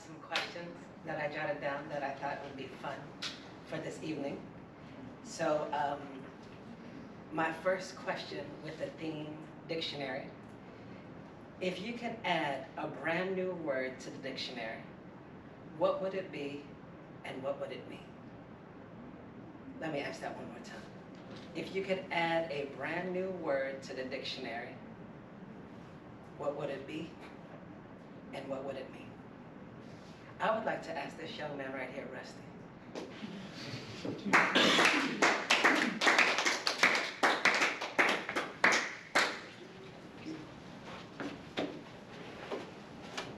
some questions that I jotted down that I thought would be fun for this evening. So my first question with the theme dictionary. If you could add a brand new word to the dictionary, what would it be and what would it mean? Let me ask that one more time. If you could add a brand new word to the dictionary, what would it be and what would it mean? I would like to ask this young man right here, Rusty.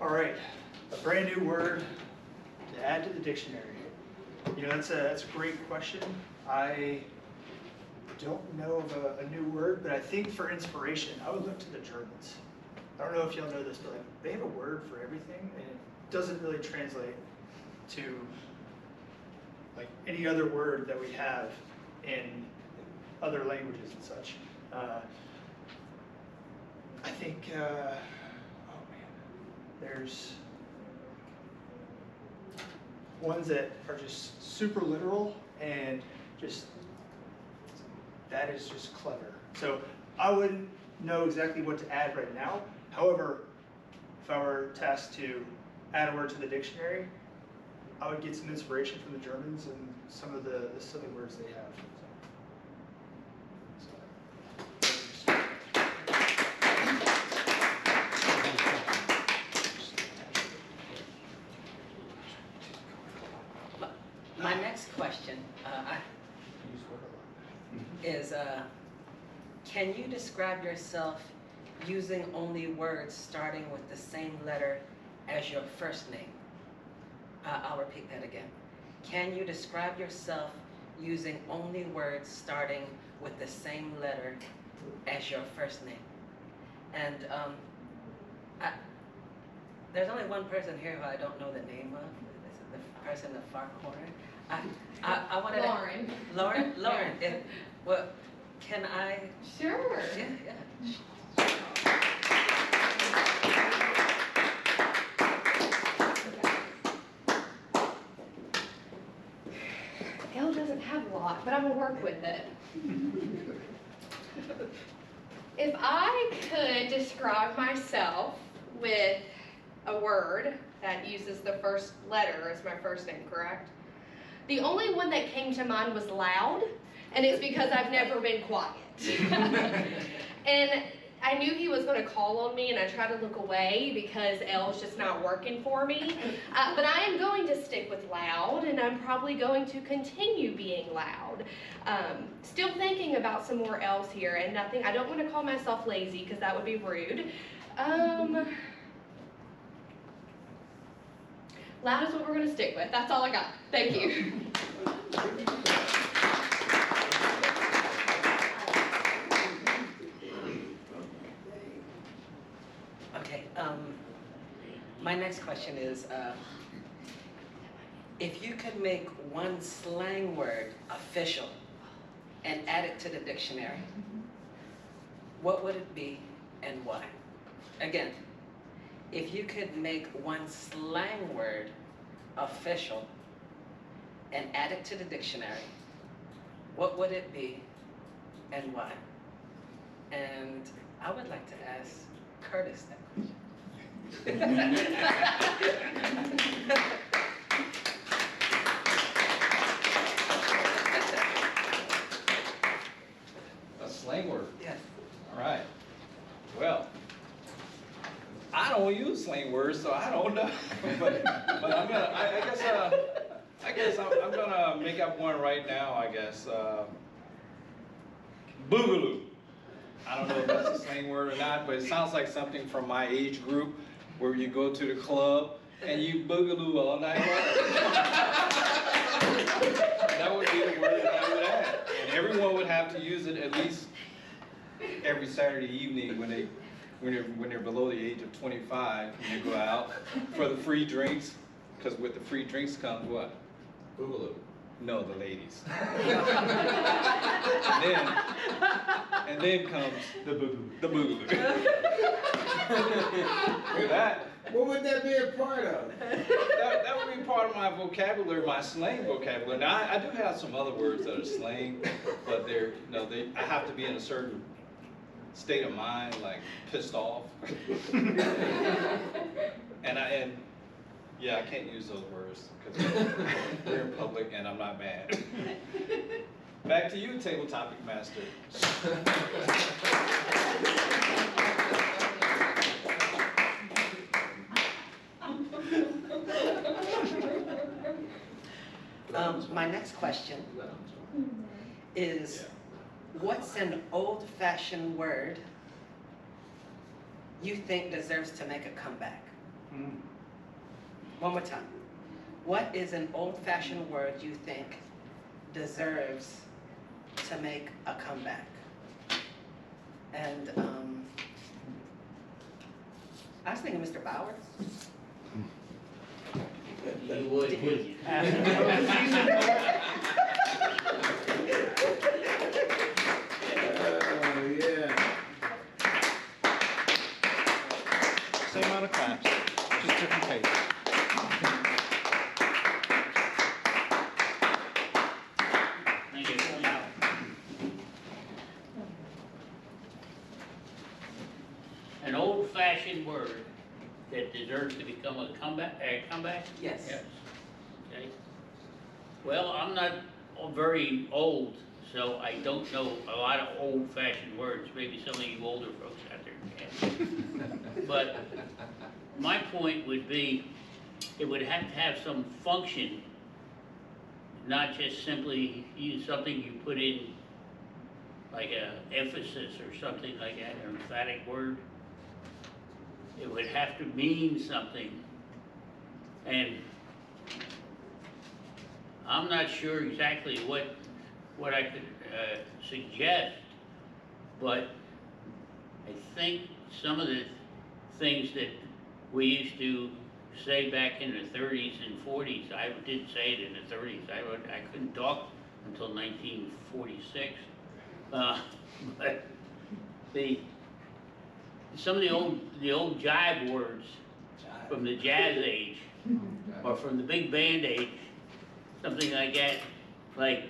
All right, a brand new word to add to the dictionary. You know, that's a great question. I don't know of a new word, but I think for inspiration, I would look to the Germans. I don't know if y'all know this, but like, they have a word for everything, and it doesn't really translate to like any other word that we have in other languages and such. I think, oh man, there's ones that are just super literal and just, that is just clever. So I wouldn't know exactly what to add right now. However, if I were tasked to add a word to the dictionary, I would get some inspiration from the Germans and some of the silly words they have. My next question is, can you describe yourself using only words starting with the same letter as your first name? I'll repeat that again. Can you describe yourself using only words starting with the same letter as your first name? And there's only one person here who I don't know the name of. This is the person in the far corner. I wanted Lauren. Lauren? Lauren. Yeah. Well, can I? Sure. Yeah. Elle doesn't have a lot, but I'm gonna work with it. If I could describe myself with a word that uses the first letter as my first name, correct? The only one that came to mind was loud, and it's because I've never been quiet. And I knew he was going to call on me, and I tried to look away because L's just not working for me. But I am going to stick with loud, and I'm probably going to continue being loud. Still thinking about some more L's here, and nothing. I don't want to call myself lazy because that would be rude. Loud is what we're going to stick with. That's all I got. Thank you. Okay, my next question is, if you could make one slang word official and add it to the dictionary, what would it be and why? Again, if you could make one slang word official and add it to the dictionary, what would it be and why? And I would like to ask Curtis that question. A slang word? Yes. All right. Well, I don't use slang words, so I don't know. but I'm gonna. I guess I'm gonna make up one right now. I guess boogaloo. I don't know if that's a slang word or not, but it sounds like something from my age group, where you go to the club and you boogaloo all night long. That would be the word that I would add, and everyone would have to use it at least every Saturday evening when they're below the age of 25, and you go out for the free drinks, because with the free drinks comes what? Boogaloo. No, the ladies. and then comes the boogaloo. The boogaloo. That. What would that be a part of? That part of my vocabulary, my slang vocabulary. Now, I do have some other words that are slang, but they're, you know, I have to be in a certain state of mind, like pissed off. and yeah, I can't use those words because we're in public and I'm not mad. Back to you, Table Topic Master. My next question is, what's an old-fashioned word you think deserves to make a comeback? One more time. What is an old-fashioned word you think deserves to make a comeback? And I was thinking Mr. Bauer. You would, wouldn't you? Yeah. Same amount of claps, just different pace. Thank you. Now, an old-fashioned word that deserves to become a comeback, Yes. Yes. Okay. Well, I'm not very old, so I don't know a lot of old-fashioned words. Maybe some of you older folks out there can. But my point would be, it would have to have some function, not just simply use something you put in, like a emphasis or something like that, an emphatic word. It would have to mean something. And I'm not sure exactly what I could suggest, but I think some of the things that we used to say back in the 30s and 40s, I did say it in the 30s, I couldn't talk until 1946, but some of the old jive words from the jazz age, or from the big band age, something like that, like,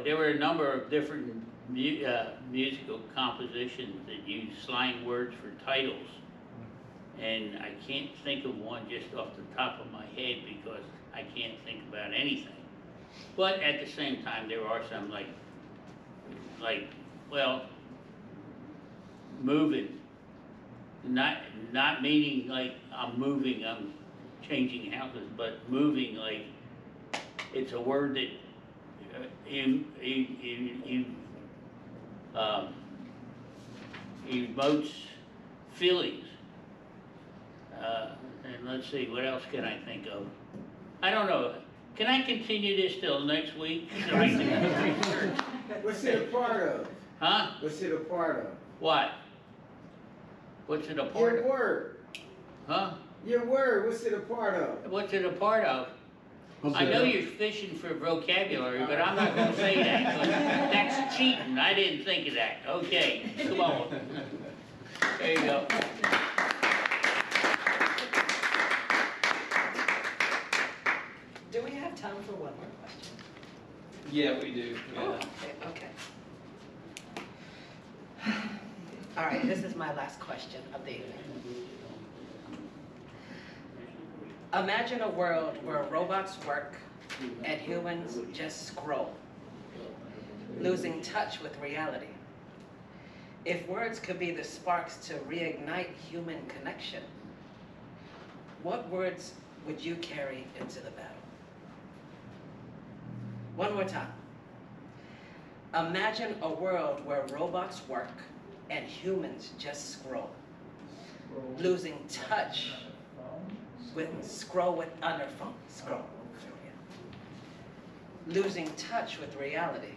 there were a number of different musical compositions that used slang words for titles, and I can't think of one just off the top of my head because I can't think about anything. But at the same time, there are some like, well, moving, not meaning like I'm moving, I'm changing houses, but moving like it's a word that emotes feelings. And let's see, what else can I think of? I don't know. Can I continue this till next week? So I can research? What's it a part of? Huh? What's it a part of? What? What's it a part Your of? word. Huh? Your word, what's it a part of? What's it a part of? I know you're fishing for vocabulary, but I'm not gonna say that, 'cause that's cheating. I didn't think of that. Okay, come on. There you go. Do we have time for one more question? Yeah, we do. Oh, Yeah. okay. All right, this is my last question of the evening. Imagine a world where robots work and humans just scroll, losing touch with reality. If words could be the sparks to reignite human connection, what words would you carry into the battle? One more time. Imagine a world where robots work and humans just scroll, losing touch with on their phone, losing touch with reality.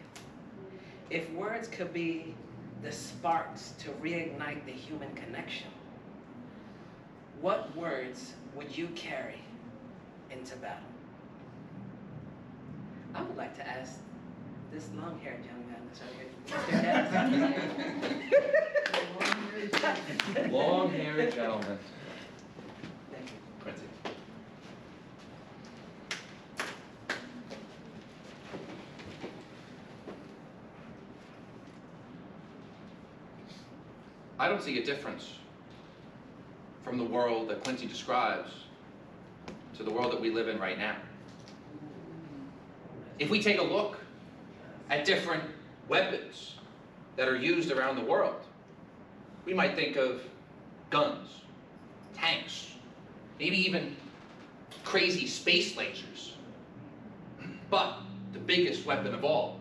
If words could be the sparks to reignite the human connection, what words would you carry into battle? I would like to ask this long-haired young man that's over here, Mr. Dennis. Long-haired gentleman. Thank you. Quincy. I don't see a difference from the world that Quincy describes to the world that we live in right now. If we take a look at different weapons that are used around the world, we might think of guns, tanks, maybe even crazy space lasers. But the biggest weapon of all,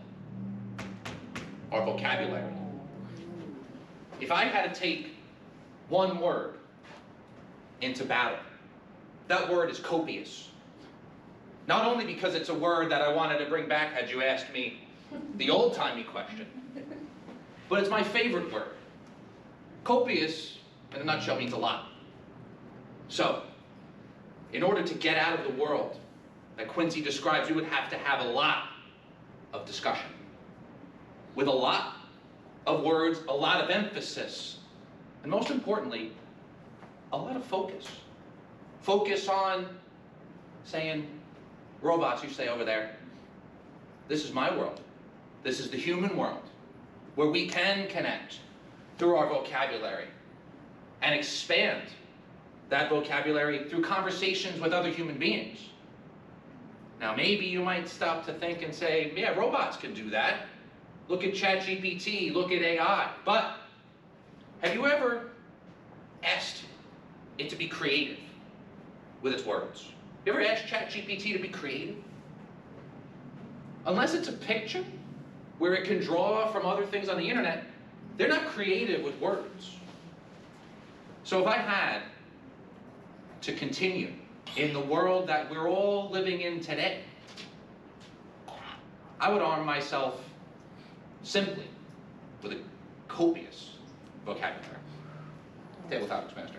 our vocabulary. If I had to take one word into battle, that word is copious. Not only because it's a word that I wanted to bring back had you asked me the old-timey question, but it's my favorite word. Copious, in a nutshell, means a lot. So, in order to get out of the world that Quincy describes, we would have to have a lot of discussion. With a lot of words, a lot of emphasis, and most importantly, a lot of focus. Focus on saying, robots, you stay over there. This is my world. This is the human world, where we can connect through our vocabulary and expand that vocabulary through conversations with other human beings. Now, maybe you might stop to think and say, yeah, robots can do that. Look at ChatGPT, look at AI. But have you ever asked it to be creative with its words? You ever asked ChatGPT to be creative? Unless it's a picture where it can draw from other things on the internet, they're not creative with words. So if I had to continue in the world that we're all living in today, I would arm myself simply with a copious vocabulary. Table Topics Master.